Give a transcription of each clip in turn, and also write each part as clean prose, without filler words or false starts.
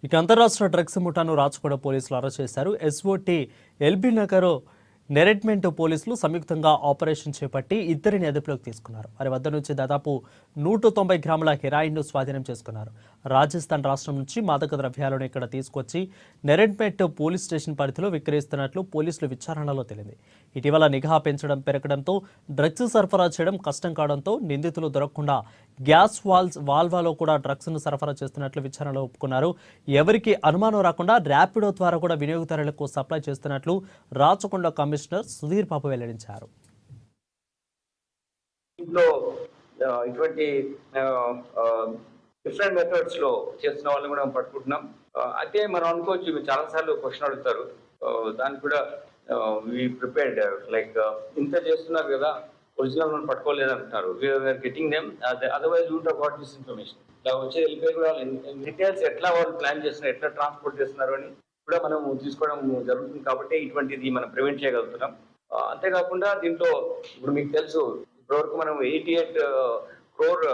ఇక అంతరాష్ట్ర డ్రగ్స్ ముఠాను రాచకొండ పోలీసులు అరెస్ట్ చేశారు. ఎస్ఓటీ ఎల్బీ నగర్ నెరెడ్మెంట్ పోలీసులు సంయుక్తంగా ఆపరేషన్ చేపట్టి ఇద్దరిని అదుపులోకి తీసుకున్నారు. వారి వద్ద నుంచి దాదాపు 190 గ్రాముల హెరాయిన్ను స్వాధీనం చేసుకున్నారు. రాజస్థాన్ రాష్ట్రం నుంచి మాదక ద్రవ్యాలను ఇక్కడ తీసుకొచ్చి నెరెడ్మెంట్ పోలీస్ స్టేషన్ పరిధిలో విక్రయిస్తున్నట్లు పోలీసులు విచారణలో తేలింది. ఇటీవల నిఘా పెరగడంతో డ్రగ్స్ సరఫరా చేయడం కష్టం కావడంతో నిందితులు దొరకకుండా గ్యాస్ వాల్వాలో కూడా డ్రగ్స్ ను సరఫరా చేస్తున్నట్లు విచారణలో ఒప్పుకున్నారు. ఎవరికి అనుమానం రాకుండా ర్యాపిడో ద్వారా కూడా వినియోగదారులకు సప్లై చేస్తున్నట్లు రాచకొండ కమిషనర్ సుధీర్ బాబు వెల్లడించారు. ఇటువంటి డిఫరెంట్ మెథడ్స్ లో చేస్తున్న వాళ్ళని కూడా పట్టుకుంటున్నాం. అయితే మనం అనుకోవచ్చు, చాలా సార్లు క్వశ్చన్ అడుగుతారు, దానికి కూడా ప్రిపేర్డ్ లైక్ ఇంత చేస్తున్నారు కదా, ఒరిజినల్ మనం పట్టుకోలేదంటున్నారు. We are getting them, otherwise would have got this information. ఇలా వచ్చే వెళ్ళిపోయి కూడా డీటెయిల్స్ ఎట్లా వాళ్ళు ప్లాన్ చేస్తున్నారు, ఎట్లా ట్రాన్స్పోర్ట్ చేస్తున్నారు అని కూడా మనం తీసుకోవడం జరుగుతుంది. కాబట్టి ఇటువంటిది మనం ప్రివెంట్ చేయగలుగుతున్నాం. అంతేకాకుండా దీంట్లో ఇప్పుడు మీకు తెలుసు, ఇప్పటివరకు మనం 88 crore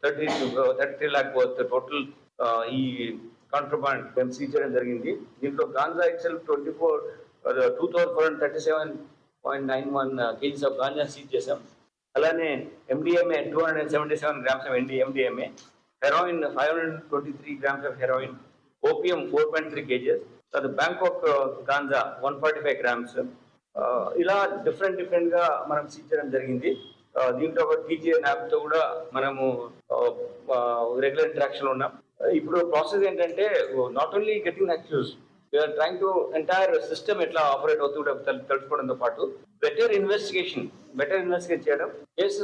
33 lakh వర్త్ టోటల్ ఈ కాంట్రబాండ్ మేము సీజ్ చేయడం జరిగింది. దీంట్లో ganja itself 2437.91 kgs of ganja seize చేసాం. అలానే MDMA 277 grams of MDMA, heroin 523 grams of heroin, opium 4.3 kgs, Bangkok ganja 145 grams. ఇలా డిఫరెంట్ గా మనం సీజ్ చేయడం జరిగింది. దీంట్లో ఒక టీజే న్యాప్ తో కూడా మనము రెగ్యులర్ ఇంటరాక్షన్ లో ఉన్నాం. ఇప్పుడు ప్రాసెస్ ఏంటంటే, not only getting accused, we're trying to entire system ఎట్లా ఆపరేట్ అవుతుందో తెలుసుకోవడంతో పాటు బెటర్ ఇన్వెస్టిగేషన్ చేయడం, కేసెస్